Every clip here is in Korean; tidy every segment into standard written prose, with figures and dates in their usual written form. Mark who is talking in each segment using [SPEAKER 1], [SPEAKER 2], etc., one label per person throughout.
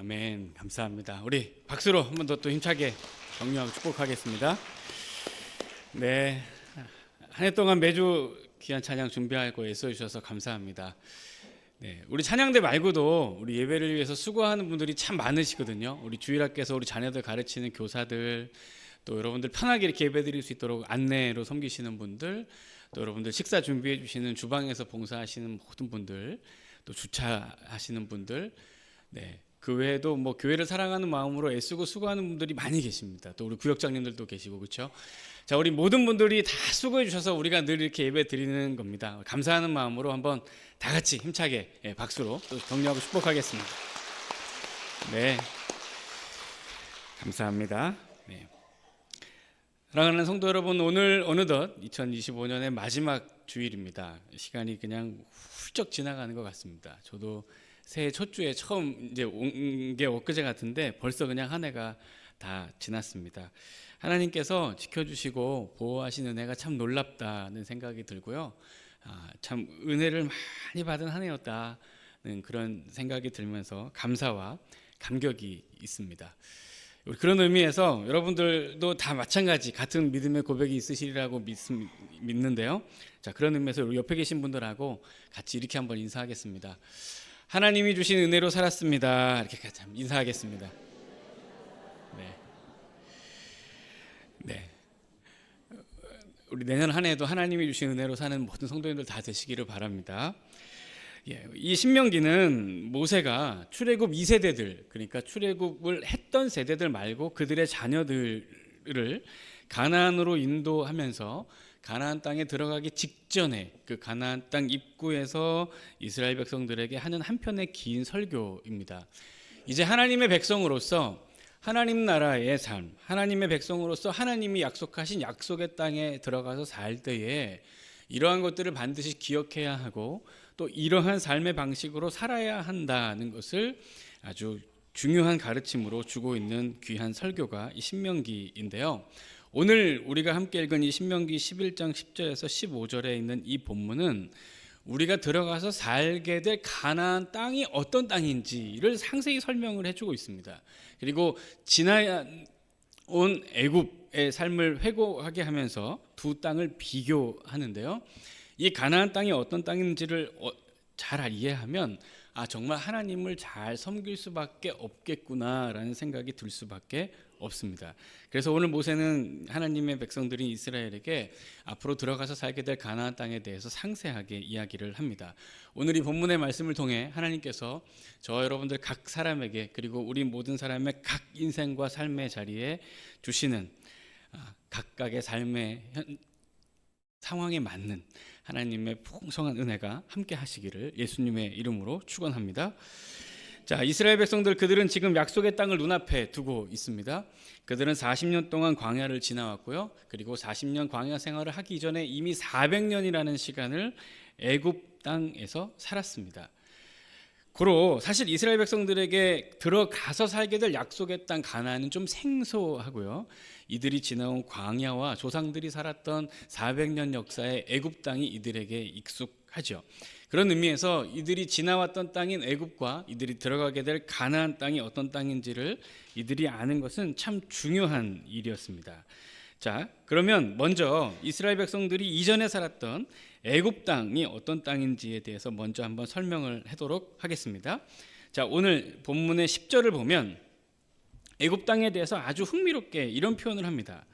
[SPEAKER 1] 아멘. 감사합니다. 우리 박수로 한 번 더 또 힘차게 격려하고 축복하겠습니다. 네, 한 해 동안 매주 귀한 찬양 준비하고 애써주셔서 감사합니다. 네, 우리 찬양대 말고도 우리 예배를 위해서 수고하는 분들이 참 많으시거든요. 우리 주일학교에서 우리 자녀들 가르치는 교사들, 또 여러분들 편하게 이렇게 예배 드릴 수 있도록 안내로 섬기시는 분들, 또 여러분들 식사 준비해 주시는 주방에서 봉사하시는 모든 분들, 또 주차하시는 분들, 네, 그 외에도 뭐 교회를 사랑하는 마음으로 애쓰고 수고하는 분들이 많이 계십니다. 또 우리 구역장님들도 계시고, 그렇죠? 자, 우리 모든 분들이 다 수고해 주셔서 우리가 늘 이렇게 예배 드리는 겁니다. 감사하는 마음으로 한번 다 같이 힘차게 박수로 또 격려하고 축복하겠습니다. 네, 감사합니다. 네. 사랑하는 성도 여러분, 오늘 어느덧 2025년의 마지막 주일입니다. 시간이 그냥 훌쩍 지나가는 것 같습니다. 저도 새해 첫 주에 처음 이제 온 게 엊그제 같은데 벌써 그냥 한 해가 다 지났습니다. 하나님께서 지켜주시고 보호하신 은혜가 참 놀랍다는 생각이 들고요. 참 은혜를 많이 받은 한 해였다는 그런 생각이 들면서 감사와 감격이 있습니다. 그런 의미에서 여러분들도 다 마찬가지 같은 믿음의 고백이 있으시리라고 믿는데요. 자, 그런 의미에서 우리 옆에 계신 분들하고 같이 이렇게 한번 인사하겠습니다. 하나님이 주신 은혜로 살았습니다. 이렇게 같이 인사하겠습니다. 네. 네. 우리 내년 한 해도 하나님이 주신 은혜로 사는 모든 성도님들 다 되시기를 바랍니다. 예, 이 신명기는 모세가 출애굽 2세대들, 그러니까 출애굽을 했던 세대들 말고 그들의 자녀들을 가나안으로 인도하면서 가나안 땅에 들어가기 직전에 그 가나안 땅 입구에서 이스라엘 백성들에게 하는 한편의 긴 설교입니다. 이제 하나님의 백성으로서 하나님 나라의 삶, 하나님의 백성으로서 하나님이 약속하신 약속의 땅에 들어가서 살 때에 이러한 것들을 반드시 기억해야 하고 또 이러한 삶의 방식으로 살아야 한다는 것을 아주 중요한 가르침으로 주고 있는 귀한 설교가 이 신명기인데요. 오늘 우리가 함께 읽은 이 신명기 11장 10절에서 15절에 있는 이 본문은 우리가 들어가서 살게 될 가나안 땅이 어떤 땅인지를 상세히 설명을 해주고 있습니다. 그리고 지나온 애굽의 삶을 회고하게 하면서 두 땅을 비교하는데요. 이 가나안 땅이 어떤 땅인지를 잘 이해하면 정말 하나님을 잘 섬길 수밖에 없겠구나라는 생각이 들 수밖에 없습니다. 그래서 오늘 모세는 하나님의 백성들인 이스라엘에게 앞으로 들어가서 살게 될 가나안 땅에 대해서 상세하게 이야기를 합니다. 오늘 이 본문의 말씀을 통해 하나님께서 저 여러분들 각 사람에게 그리고 우리 모든 사람의 각 인생과 삶의 자리에 주시는 각각의 삶의 상황에 맞는 하나님의 풍성한 은혜가 함께 하시기를 예수님의 이름으로 축원합니다. 자, 이스라엘 백성들 그들은 지금 약속의 땅을 눈앞에 두고 있습니다. 그들은 40년 동안 광야를 지나왔고요. 그리고 40년 광야 생활을 하기 전에 이미 400년이라는 시간을 애굽 땅에서 살았습니다. 고로 사실 이스라엘 백성들에게 들어가서 살게 될 약속의 땅 가나안은 좀 생소하고요. 이들이 지나온 광야와 조상들이 살았던 400년 역사의 애굽 땅이 이들에게 익숙하죠. 그런 의미에서 이들이 지나왔던 땅인 애굽과 이들이 들어가게 될 가나안 땅이 어떤 땅인지를 이들이 아는 것은 참 중요한 일이었습니다. 자, 그러면 먼저 이스라엘 백성들이 이전에 살았던 애굽 땅이 어떤 땅인지에 대해서 먼저 한번 설명을 하도록 하겠습니다. 자, 오늘 본문의 10절을 보면 애굽 땅에 대해서 아주 흥미롭게 이런 표현을 합니다.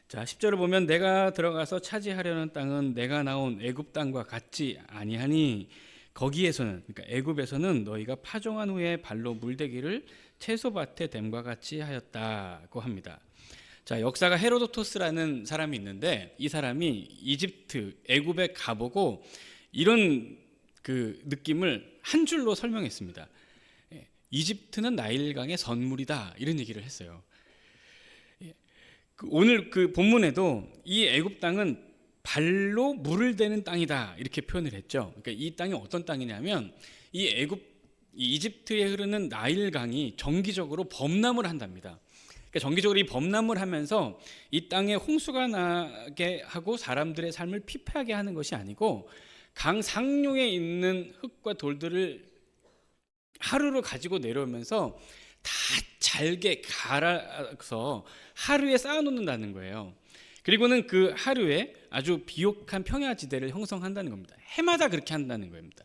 [SPEAKER 1] 자, 10절을 보면 내가 들어가서 차지하려는 땅은 내가 나온 애굽 땅과 같지 아니하니 거기에서는, 그러니까 애굽에서는 너희가 파종한 후에 발로 물대기를 채소밭에 댐과 같이 하였다고 합니다. 자, 역사가 헤로도토스라는 사람이 있는데 이 사람이 이집트, 애굽에 가보고 이런 그 느낌을 한 줄로 설명했습니다. 이집트는 나일강의 선물이다, 이런 얘기를 했어요. 오늘 그 본문에도 이 애굽 땅은 발로 물을 대는 땅이다, 이렇게 표현을 했죠. 그러니까 이 땅이 어떤 땅이냐면 이 이집트에 흐르는 나일강이 정기적으로 범람을 한답니다. 정기적으로 이 범람을 하면서 이 땅에 홍수가 나게 하고 사람들의 삶을 피폐하게 하는 것이 아니고 강 상류에 있는 흙과 돌들을 하루로 가지고 내려오면서 다 잘게 갈아서 하루에 쌓아놓는다는 거예요. 그리고는 그 하루에 아주 비옥한 평야지대를 형성한다는 겁니다. 해마다 그렇게 한다는 겁니다.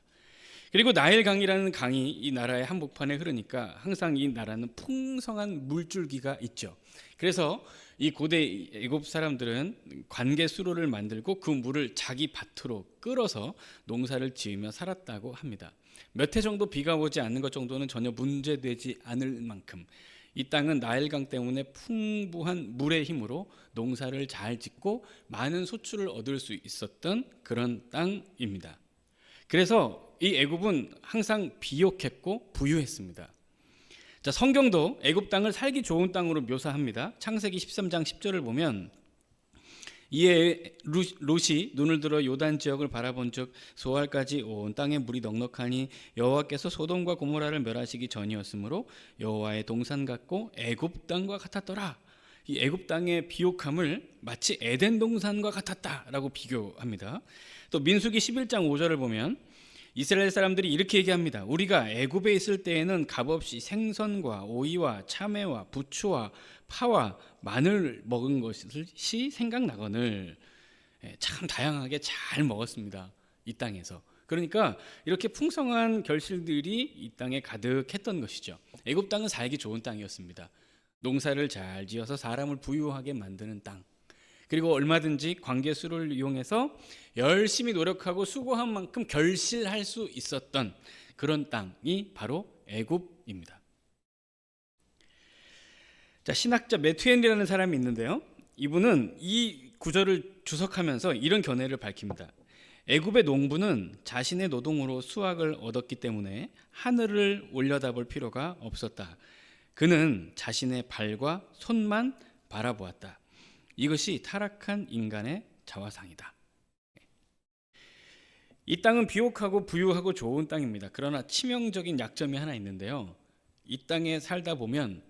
[SPEAKER 1] 그리고 나일강이라는 강이 이 나라의 한복판에 흐르니까 항상 이 나라는 풍성한 물줄기가 있죠. 그래서 이 고대 애굽 사람들은 관계 수로를 만들고 그 물을 자기 밭으로 끌어서 농사를 지으며 살았다고 합니다. 몇 해 정도 비가 오지 않는 것 정도는 전혀 문제되지 않을 만큼 이 땅은 나일강 때문에 풍부한 물의 힘으로 농사를 잘 짓고 많은 소출을 얻을 수 있었던 그런 땅입니다. 그래서 이 애굽은 항상 비옥했고 부유했습니다. 자, 성경도 애굽 땅을 살기 좋은 땅으로 묘사합니다. 창세기 13장 10절을 보면 이에 롯이 눈을 들어 요단 지역을 바라본즉 소알까지 온 땅에 물이 넉넉하니 여호와께서 소돔과 고모라를 멸하시기 전이었으므로 여호와의 동산 같고 애굽 땅과 같았더라. 이 애굽 땅의 비옥함을 마치 에덴 동산과 같았다라고 비교합니다. 또 민수기 11장 5절을 보면 이스라엘 사람들이 이렇게 얘기합니다. 우리가 애굽에 있을 때에는 값없이 생선과 오이와 참외와 부추와 파와 마늘 먹은 것이 생각나거늘. 참 다양하게 잘 먹었습니다. 이 땅에서. 그러니까 이렇게 풍성한 결실들이 이 땅에 가득했던 것이죠. 애굽 땅은 살기 좋은 땅이었습니다. 농사를 잘 지어서 사람을 부유하게 만드는 땅. 그리고 얼마든지 관계 수를 이용해서 열심히 노력하고 수고한 만큼 결실할 수 있었던 그런 땅이 바로 애굽입니다. 자, 신학자 매튜엔이라는 사람이 있는데요. 이분은 이 구절을 주석하면서 이런 견해를 밝힙니다. 애굽의 농부는 자신의 노동으로 수확을 얻었기 때문에 하늘을 올려다볼 필요가 없었다. 그는 자신의 발과 손만 바라보았다. 이것이 타락한 인간의 자화상이다. 이 땅은 비옥하고 부유하고 좋은 땅입니다. 그러나 치명적인 약점이 하나 있는데요. 이 땅에 살다 보면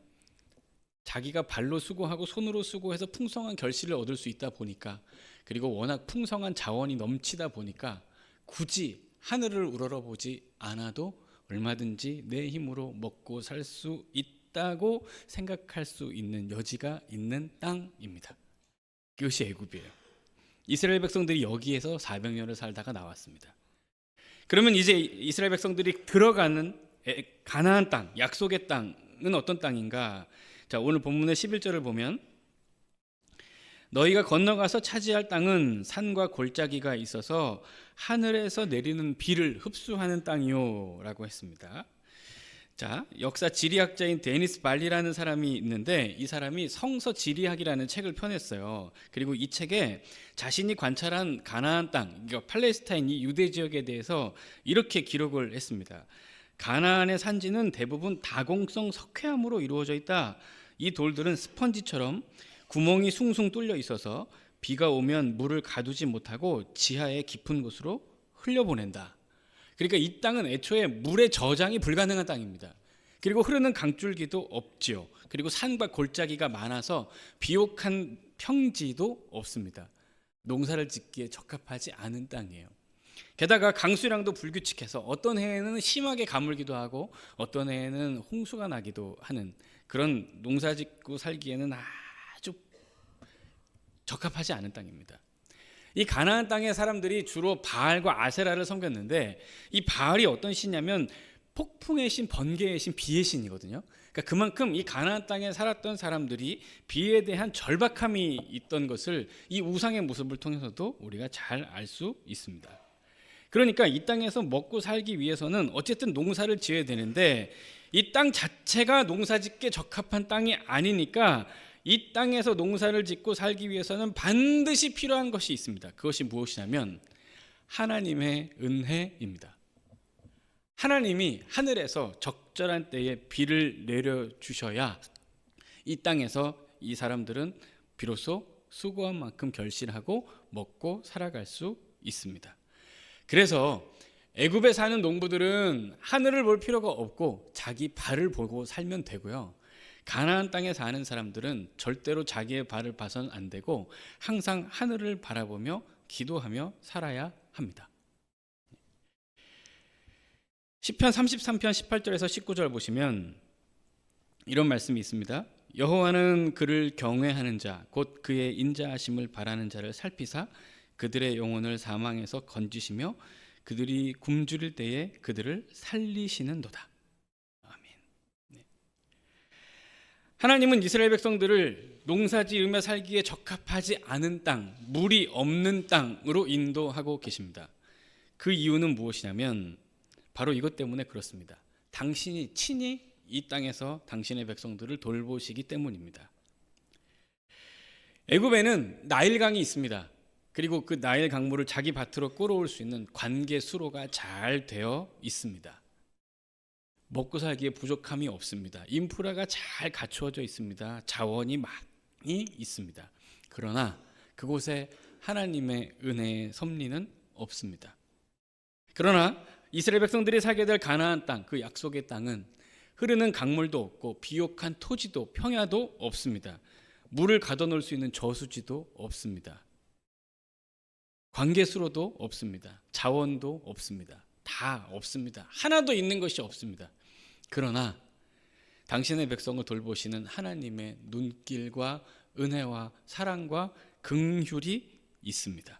[SPEAKER 1] 자기가 발로 수고하고 손으로 수고해서 풍성한 결실을 얻을 수 있다 보니까, 그리고 워낙 풍성한 자원이 넘치다 보니까 굳이 하늘을 우러러보지 않아도 얼마든지 내 힘으로 먹고 살 수 있다고 생각할 수 있는 여지가 있는 땅입니다. 그것이 애굽이에요. 이스라엘 백성들이 여기에서 400년을 살다가 나왔습니다. 그러면 이제 이스라엘 백성들이 들어가는 가나안 땅, 약속의 땅은 어떤 땅인가? 자, 오늘 본문의 11절을 보면 너희가 건너가서 차지할 땅은 산과 골짜기가 있어서 하늘에서 내리는 비를 흡수하는 땅이요 라고 했습니다. 자, 역사 지리학자인 데니스 발리라는 사람이 있는데 이 사람이 성서 지리학이라는 책을 펴냈어요. 그리고 이 책에 자신이 관찰한 가나안 땅, 그러니까 팔레스타인 이 유대 지역에 대해서 이렇게 기록을 했습니다. 가나안의 산지는 대부분 다공성 석회암으로 이루어져 있다. 이 돌들은 스펀지처럼 구멍이 숭숭 뚫려 있어서 비가 오면 물을 가두지 못하고 지하의 깊은 곳으로 흘려보낸다. 그러니까 이 땅은 애초에 물의 저장이 불가능한 땅입니다. 그리고 흐르는 강줄기도 없지요. 그리고 산과 골짜기가 많아서 비옥한 평지도 없습니다. 농사를 짓기에 적합하지 않은 땅이에요. 게다가 강수량도 불규칙해서 어떤 해에는 심하게 가물기도 하고 어떤 해에는 홍수가 나기도 하는 그런 농사 짓고 살기에는 아주 적합하지 않은 땅입니다. 이 가나안 땅의 사람들이 주로 바알과 아세라를 섬겼는데 이 바알이 어떤 신이냐면 폭풍의 신, 번개의 신, 비의 신이거든요. 그러니까 그만큼 이 가나안 땅에 살았던 사람들이 비에 대한 절박함이 있던 것을 이 우상의 모습을 통해서도 우리가 잘 알 수 있습니다. 그러니까 이 땅에서 먹고 살기 위해서는 어쨌든 농사를 지어야 되는데 이 땅 자체가 농사짓기에 적합한 땅이 아니니까 이 땅에서 농사를 짓고 살기 위해서는 반드시 필요한 것이 있습니다. 그것이 무엇이냐면 하나님의 은혜입니다. 하나님이 하늘에서 적절한 때에 비를 내려주셔야 이 땅에서 이 사람들은 비로소 수고한 만큼 결실하고 먹고 살아갈 수 있습니다. 그래서 애굽에 사는 농부들은 하늘을 볼 필요가 없고 자기 발을 보고 살면 되고요. 가나안 땅에 사는 사람들은 절대로 자기의 발을 봐선 안 되고 항상 하늘을 바라보며 기도하며 살아야 합니다. 시편 33편 18절에서 19절 보시면 이런 말씀이 있습니다. 여호와는 그를 경외하는 자 곧 그의 인자하심을 바라는 자를 살피사 그들의 영혼을 사망에서 건지시며 그들이 굶주릴 때에 그들을 살리시는도다. 아멘. 네. 하나님은 이스라엘 백성들을 농사지으며 살기에 적합하지 않은 땅, 물이 없는 땅으로 인도하고 계십니다. 그 이유는 무엇이냐면 바로 이것 때문에 그렇습니다. 당신이 친히 이 땅에서 당신의 백성들을 돌보시기 때문입니다. 애굽에는 나일강이 있습니다. 그리고 그 나일 강물을 자기 밭으로 끌어올 수 있는 관계 수로가 잘 되어 있습니다. 먹고 살기에 부족함이 없습니다. 인프라가 잘 갖추어져 있습니다. 자원이 많이 있습니다. 그러나 그곳에 하나님의 은혜의 섭리는 없습니다. 그러나 이스라엘 백성들이 살게 될 가나안 땅, 그 약속의 땅은 흐르는 강물도 없고 비옥한 토지도 평야도 없습니다. 물을 가둬놓을 수 있는 저수지도 없습니다. 관계수로도 없습니다. 자원도 없습니다. 다 없습니다. 하나도 있는 것이 없습니다. 그러나 당신의 백성을 돌보시는 하나님의 눈길과 은혜와 사랑과 긍휼이 있습니다.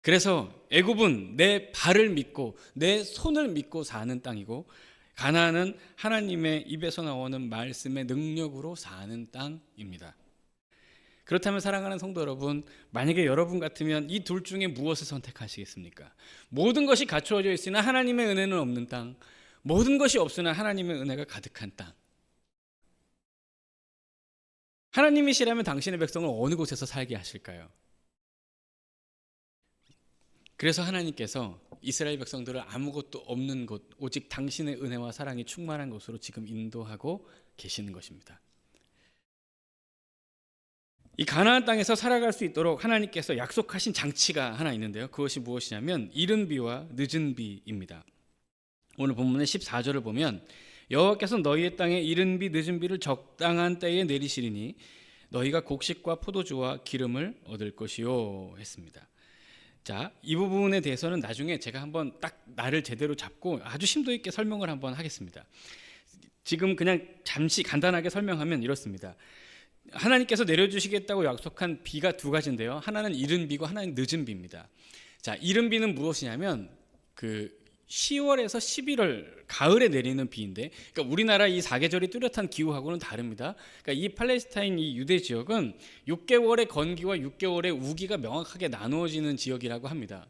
[SPEAKER 1] 그래서 애굽은 내 발을 믿고 내 손을 믿고 사는 땅이고 가나안은 하나님의 입에서 나오는 말씀의 능력으로 사는 땅입니다. 그렇다면 사랑하는 성도 여러분, 만약에 여러분 같으면 이 둘 중에 무엇을 선택하시겠습니까? 모든 것이 갖추어져 있으나 하나님의 은혜는 없는 땅, 모든 것이 없으나 하나님의 은혜가 가득한 땅. 하나님이시라면 당신의 백성을 어느 곳에서 살게 하실까요? 그래서 하나님께서 이스라엘 백성들을 아무것도 없는 곳, 오직 당신의 은혜와 사랑이 충만한 곳으로 지금 인도하고 계시는 것입니다. 이 가나안 땅에서 살아갈 수 있도록 하나님께서 약속하신 장치가 하나 있는데요. 그것이 무엇이냐면 이른 비와 늦은 비입니다. 오늘 본문의 14절을 보면 여호와께서 너희의 땅에 이른 비 늦은 비를 적당한 때에 내리시리니 너희가 곡식과 포도주와 기름을 얻을 것이요 했습니다. 자, 이 부분에 대해서는 나중에 제가 한번 딱 날을 제대로 잡고 아주 심도 있게 설명을 한번 하겠습니다. 지금 그냥 잠시 간단하게 설명하면 이렇습니다. 하나님께서 내려주시겠다고 약속한 비가 두 가지인데요. 하나는 이른 비고 하나는 늦은 비입니다. 자, 이른 비는 무엇이냐면 그 10월에서 11월 가을에 내리는 비인데, 그러니까 우리나라 이 사계절이 뚜렷한 기후하고는 다릅니다. 그러니까 이 팔레스타인 이 유대 지역은 6개월의 건기와 6개월의 우기가 명확하게 나누어지는 지역이라고 합니다.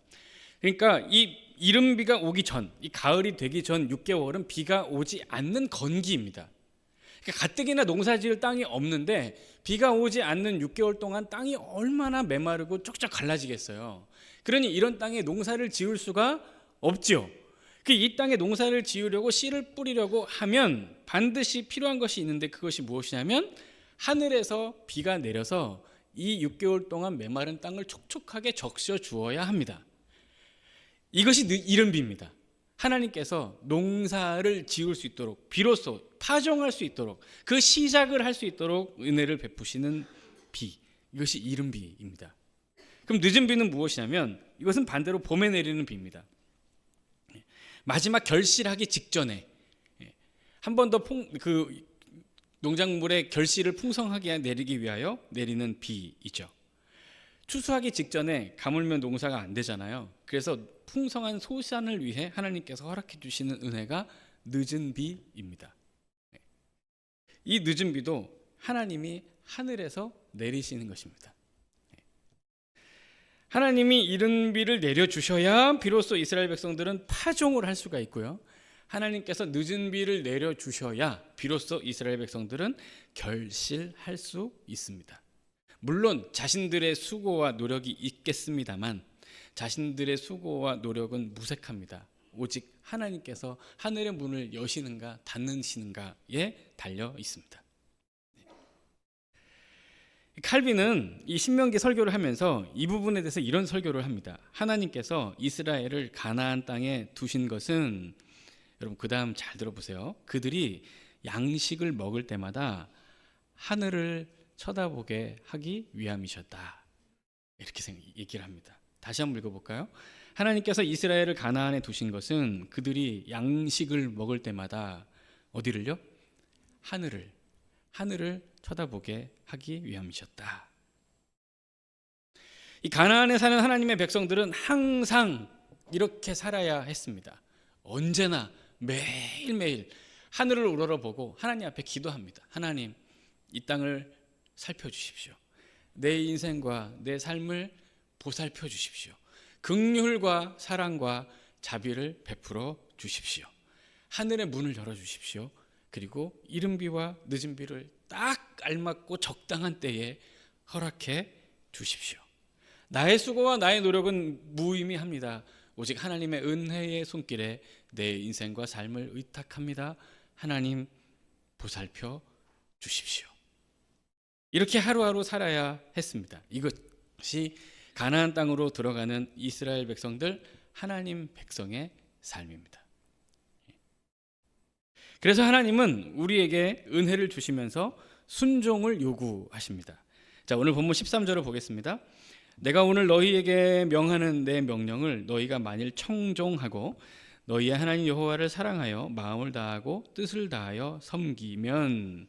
[SPEAKER 1] 그러니까 이 이른 비가 오기 전, 이 가을이 되기 전 6개월은 비가 오지 않는 건기입니다. 그러니까 가뜩이나 농사지을 땅이 없는데 비가 오지 않는 6개월 동안 땅이 얼마나 메마르고 쪽쪽 갈라지겠어요. 그러니 이런 땅에 농사를 지을 수가 없죠. 이 땅에 농사를 지으려고 씨를 뿌리려고 하면 반드시 필요한 것이 있는데 그것이 무엇이냐면 하늘에서 비가 내려서 이 6개월 동안 메마른 땅을 촉촉하게 적셔 주어야 합니다. 이것이 이른 비입니다. 하나님께서 농사를 지을 수 있도록, 비로소 파종할 수 있도록, 그 시작을 할 수 있도록 은혜를 베푸시는 비, 이것이 이른 비입니다. 그럼 늦은 비는 무엇이냐면 이것은 반대로 봄에 내리는 비입니다. 마지막 결실하기 직전에 한 번 더 그 농작물의 결실을 풍성하게 내리기 위하여 내리는 비이죠. 추수하기 직전에 가물면 농사가 안 되잖아요. 그래서 풍성한 소산을 위해 하나님께서 허락해 주시는 은혜가 늦은 비입니다. 이 늦은 비도 하나님이 하늘에서 내리시는 것입니다. 하나님이 이른 비를 내려주셔야 비로소 이스라엘 백성들은 파종을 할 수가 있고요. 하나님께서 늦은 비를 내려주셔야 비로소 이스라엘 백성들은 결실할 수 있습니다. 물론 자신들의 수고와 노력이 있겠습니다만 자신들의 수고와 노력은 무색합니다. 오직 하나님께서 하늘의 문을 여시는가 닫으시는가에 달려 있습니다. 칼빈은 이 신명기 설교를 하면서 이 부분에 대해서 이런 설교를 합니다. 하나님께서 이스라엘을 가나안 땅에 두신 것은, 여러분 그 다음 잘 들어보세요. 그들이 양식을 먹을 때마다 하늘을 쳐다보게 하기 위함이셨다. 이렇게 얘기를 합니다. 다시 한번 읽어볼까요? 하나님께서 이스라엘을 가나안에 두신 것은 그들이 양식을 먹을 때마다 어디를요? 하늘을 쳐다보게 하기 위함이셨다. 이 가나안에 사는 하나님의 백성들은 항상 이렇게 살아야 했습니다. 언제나 매일매일 하늘을 우러러보고 하나님 앞에 기도합니다. 하나님, 이 땅을 살펴주십시오. 내 인생과 내 삶을 보살펴 주십시오. 긍휼과 사랑과 자비를 베풀어 주십시오. 하늘의 문을 열어 주십시오. 그리고 이른 비와 늦은 비를 딱 알맞고 적당한 때에 허락해 주십시오. 나의 수고와 나의 노력은 무의미합니다. 오직 하나님의 은혜의 손길에 내 인생과 삶을 의탁합니다. 하나님, 보살펴 주십시오. 이렇게 하루하루 살아야 했습니다. 이것이 가나안 땅으로 들어가는 이스라엘 백성들, 하나님 백성의 삶입니다. 그래서 하나님은 우리에게 은혜를 주시면서 순종을 요구하십니다. 자, 오늘 본문 13절을 보겠습니다. 내가 오늘 너희에게 명하는 내 명령을 너희가 만일 청종하고 너희의 하나님 여호와를 사랑하여 마음을 다하고 뜻을 다하여 섬기면,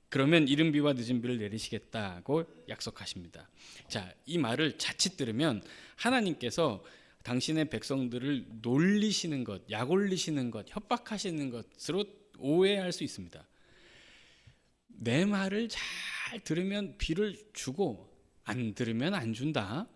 [SPEAKER 1] 그러면 이른 비와 늦은 비를 내리시겠다고 약속하십니다. 자, 이 말을 자칫 들으면 하나님께서 당신의 백성들을 놀리시는 것, 약올리시는 것, 협박하시는 것으로 오해할 수 있습니다. 내 말을 잘 들으면 비를 주고 안 들으면 안 준다.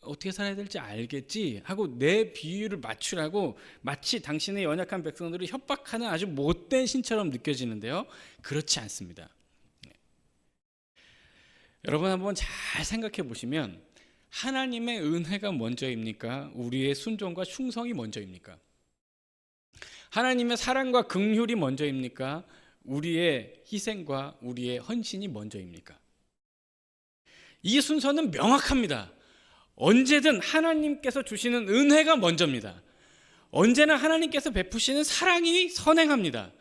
[SPEAKER 1] 어떻게 살아야 될지 알겠지 하고 내 비유를 맞추라고 마치 당신의 연약한 백성들을 협박하는 아주 못된 신처럼 느껴지는데요. 그렇지 않습니다. 여러분 한번 잘 생각해 보시면 하나님의 은혜가 먼저입니까? 우리의 순종과 충성이 먼저입니까? 하나님의 사랑과 긍휼이 먼저입니까? 우리의 희생과 우리의 헌신이 먼저입니까? 이 순서는 명확합니다. 언제든 하나님께서 주시는 은혜가 먼저입니다. 언제나 하나님께서 베푸시는 사랑이 선행합니다.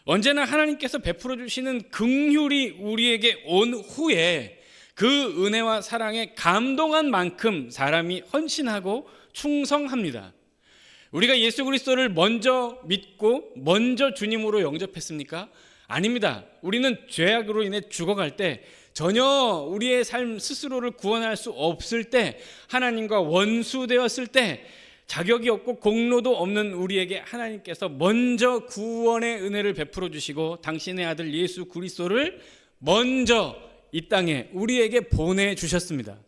[SPEAKER 1] 언제나 하나님께서 베풀어 주시는 긍휼이 우리에게 온 후에 그 은혜와 사랑에 감동한 만큼 사람이 헌신하고 충성합니다. 우리가 예수 그리스도를 먼저 믿고 먼저 주님으로 영접했습니까? 아닙니다. 우리는 죄악으로 인해 죽어갈 때, 전혀 우리의 삶 스스로를 구원할 수 없을 때, 하나님과 원수되었을 때, 자격이 없고 공로도 없는 우리에게 하나님께서 먼저 구원의 은혜를 베풀어 주시고 당신의 아들 예수 그리스도를 먼저 이 땅에 우리에게 보내주셨습니다.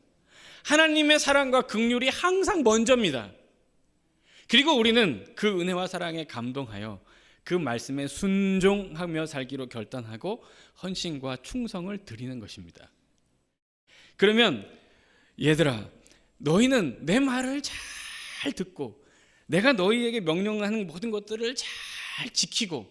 [SPEAKER 1] 하나님의 사랑과 긍휼이 항상 먼저입니다. 그리고 우리는 그 은혜와 사랑에 감동하여 그 말씀에 순종하며 살기로 결단하고 헌신과 충성을 드리는 것입니다. 그러면 얘들아, 너희는 내 말을 잘 듣고 내가 너희에게 명령하는 모든 것들을 잘 지키고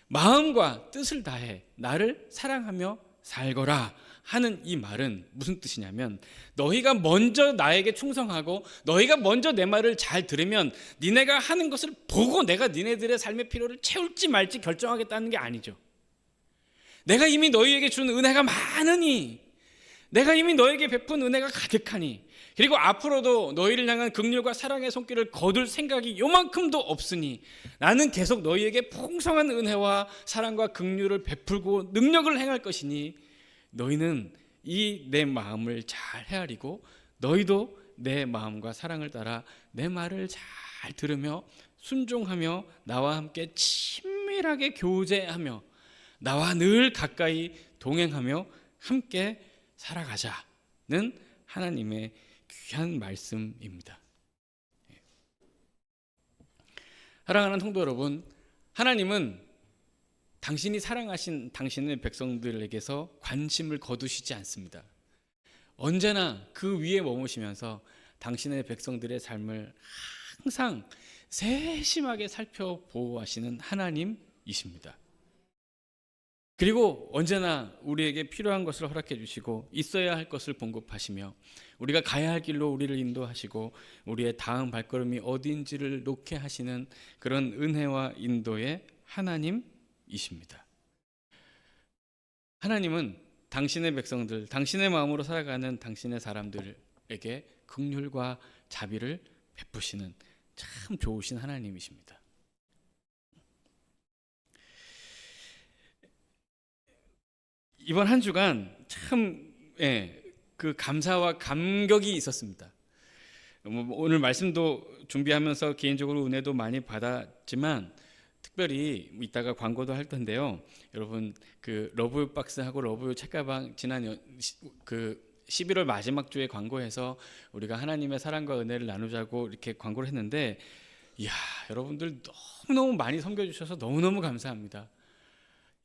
[SPEAKER 1] 마음과 뜻을 다해 나를 사랑하며 살거라 하는 이 말은 무슨 뜻이냐면, 너희가 먼저 나에게 충성하고 너희가 먼저 내 말을 잘 들으면 니네가 하는 것을 보고 내가 니네들의 삶의 필요를 채울지 말지 결정하겠다는 게 아니죠. 내가 이미 너희에게 준 은혜가 많으니, 내가 이미 너에게 베푼 은혜가 가득하니, 그리고 앞으로도 너희를 향한 긍휼과 사랑의 손길을 거둘 생각이 요만큼도 없으니 나는 계속 너희에게 풍성한 은혜와 사랑과 긍휼을 베풀고 능력을 행할 것이니 너희는 이 내 마음을 잘 헤아리고 너희도 내 마음과 사랑을 따라 내 말을 잘 들으며 순종하며 나와 함께 친밀하게 교제하며 나와 늘 가까이 동행하며 함께 살아가자는 하나님의 귀한 말씀입니다. 사랑하는 성도 여러분, 하나님은 당신이 사랑하신 당신의 백성들에게서 관심을 거두시지 않습니다. 언제나 그 위에 머무시면서 당신의 백성들의 삶을 항상 세심하게 살펴보호하시는 하나님이십니다. 그리고 언제나 우리에게 필요한 것을 허락해 주시고 있어야 할 것을 공급하시며 우리가 가야 할 길로 우리를 인도하시고 우리의 다음 발걸음이 어디인지를 놓게 하시는 그런 은혜와 인도의 하나님이십니다. 하나님은 당신의 백성들, 당신의 마음으로 살아가는 당신의 사람들에게 긍휼과 자비를 베푸시는 참 좋으신 하나님이십니다. 이번 한 주간 참 그 감사와 감격이 있었습니다. 오늘 말씀도 준비하면서 개인적으로 은혜도 많이 받았지만 특별히 이따가 광고도 할 텐데요. 여러분 그 러브유 박스하고 러브유 책가방 지난 그 11월 마지막 주에 광고해서 우리가 하나님의 사랑과 은혜를 나누자고 이렇게 광고를 했는데, 이야, 여러분들 너무너무 많이 섬겨주셔서 너무너무 감사합니다.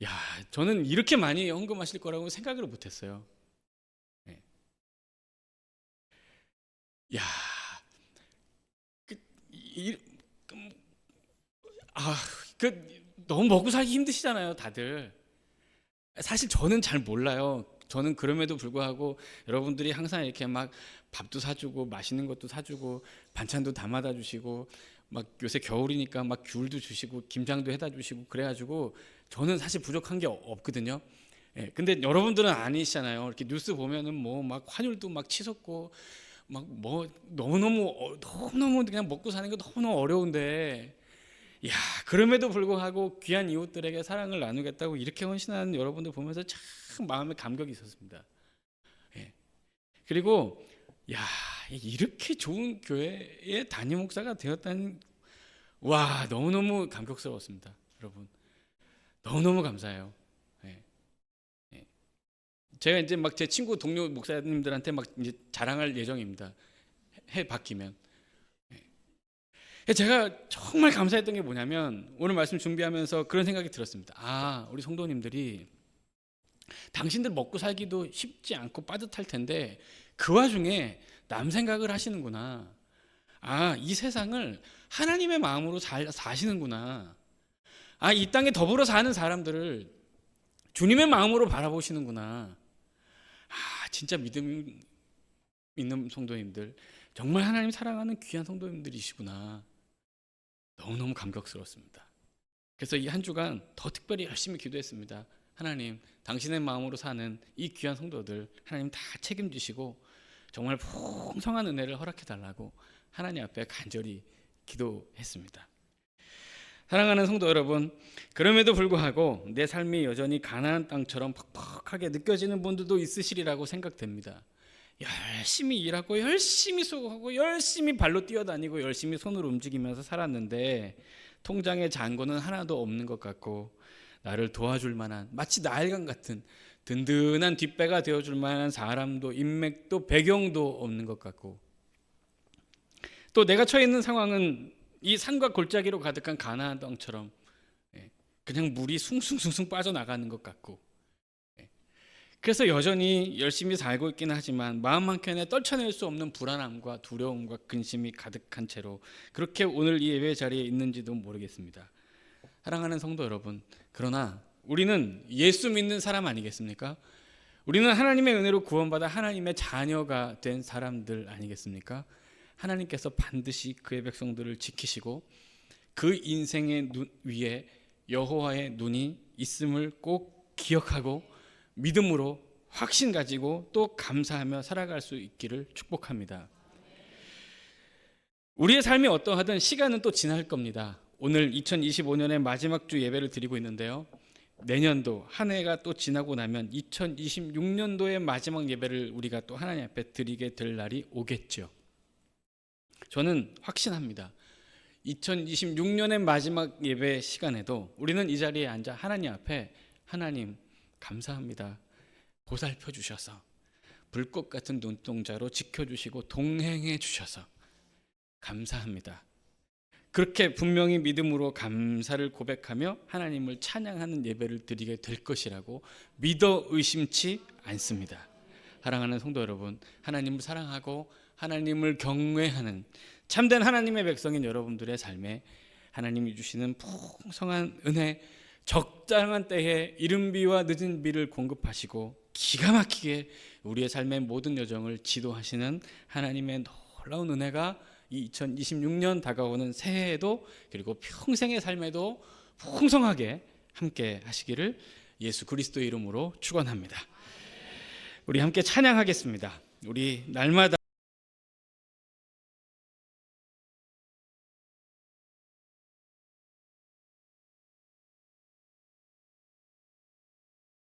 [SPEAKER 1] 야, 저는 이렇게 많이 헌금하실 거라고 생각을 못했어요. 네. 야, 너무 먹고 살기 힘드시잖아요, 다들. 사실 저는 잘 몰라요. 저는 그럼에도 불구하고 여러분들이 항상 이렇게 막 밥도 사주고 맛있는 것도 사주고 반찬도 담아다 주시고 막 요새 겨울이니까 막 귤도 주시고 김장도 해다 주시고 그래가지고 저는 사실 부족한 게 없거든요. 근데 여러분들은 아니시잖아요. 이렇게 뉴스 보면은 뭐 막 환율도 막 치솟고 막 뭐 너무너무 그냥 먹고 사는 게 너무너무 어려운데, 야, 그럼에도 불구하고 귀한 이웃들에게 사랑을 나누겠다고 이렇게 헌신하는 여러분들 보면서 참 마음에 감격이 있었습니다. 그리고 야, 이렇게 좋은 교회의 담임 목사가 되었다는, 와, 너무너무 감격스러웠습니다. 여러분 너무너무 감사해요. 제가 이제 막 제 친구 동료 목사님들한테 막 이제 자랑할 예정입니다. 해 바뀌면. 제가 정말 감사했던 게 뭐냐면 오늘 말씀 준비하면서 그런 생각이 들었습니다. 아, 우리 성도님들이 당신들 먹고 살기도 쉽지 않고 빠듯할 텐데 그 와중에 남 생각을 하시는구나. 아, 이 세상을 하나님의 마음으로 사시는구나. 아, 이 땅에 더불어 사는 사람들을 주님의 마음으로 바라보시는구나. 아, 진짜 믿음 있는 성도님들, 정말 하나님 사랑하는 귀한 성도님들이시구나. 너무너무 감격스럽습니다. 그래서 이 한 주간 더 특별히 열심히 기도했습니다. 하나님, 당신의 마음으로 사는 이 귀한 성도들 하나님 다 책임지시고 정말 풍성한 은혜를 허락해달라고 하나님 앞에 간절히 기도했습니다. 사랑하는 성도 여러분, 그럼에도 불구하고 내 삶이 여전히 가나안 땅처럼 퍽퍽하게 느껴지는 분들도 있으시리라고 생각됩니다. 열심히 일하고 열심히 수고하고 열심히 발로 뛰어다니고 열심히 손으로 움직이면서 살았는데 통장에 잔고는 하나도 없는 것 같고 나를 도와줄 만한 마치 나일강 같은 든든한 뒷배가 되어줄 만한 사람도 인맥도 배경도 없는 것 같고, 또 내가 처해 있는 상황은 이 산과 골짜기로 가득한 가나안 땅처럼 그냥 물이 숭숭숭숭 빠져나가는 것 같고, 그래서 여전히 열심히 살고 있긴 하지만 마음 한켠에 떨쳐낼 수 없는 불안함과 두려움과 근심이 가득한 채로 그렇게 오늘 이 예배 자리에 있는지도 모르겠습니다. 사랑하는 성도 여러분, 그러나 우리는 예수 믿는 사람 아니겠습니까? 우리는 하나님의 은혜로 구원받아 하나님의 자녀가 된 사람들 아니겠습니까? 하나님께서 반드시 그의 백성들을 지키시고 그 인생의 위에 여호와의 눈이 있음을 꼭 기억하고 믿음으로 확신 가지고 또 감사하며 살아갈 수 있기를 축복합니다. 우리의 삶이 어떠하든 시간은 또 지날 겁니다. 오늘 2025년의 마지막 주 예배를 드리고 있는데요. 내년도 한 해가 또 지나고 나면 2026년도의 마지막 예배를 우리가 또 하나님 앞에 드리게 될 날이 오겠죠. 저는 확신합니다. 2026년의 마지막 예배 시간에도 우리는 이 자리에 앉아 하나님 앞에, 하나님 감사합니다. 보살펴 주셔서 불꽃 같은 눈동자로 지켜주시고 동행해 주셔서 감사합니다. 그렇게 분명히 믿음으로 감사를 고백하며 하나님을 찬양하는 예배를 드리게 될 것이라고 믿어 의심치 않습니다. 사랑하는 성도 여러분, 하나님을 사랑하고 하나님을 경외하는 참된 하나님의 백성인 여러분들의 삶에 하나님이 주시는 풍성한 은혜, 적당한 때에 이른 비와 늦은 비를 공급하시고 기가 막히게 우리의 삶의 모든 여정을 지도하시는 하나님의 놀라운 은혜가 이 2026년 다가오는 새해에도 그리고 평생의 삶에도 풍성하게 함께 하시기를 예수 그리스도의 이름으로 축원합니다. 우리 함께 찬양하겠습니다. 우리 날마다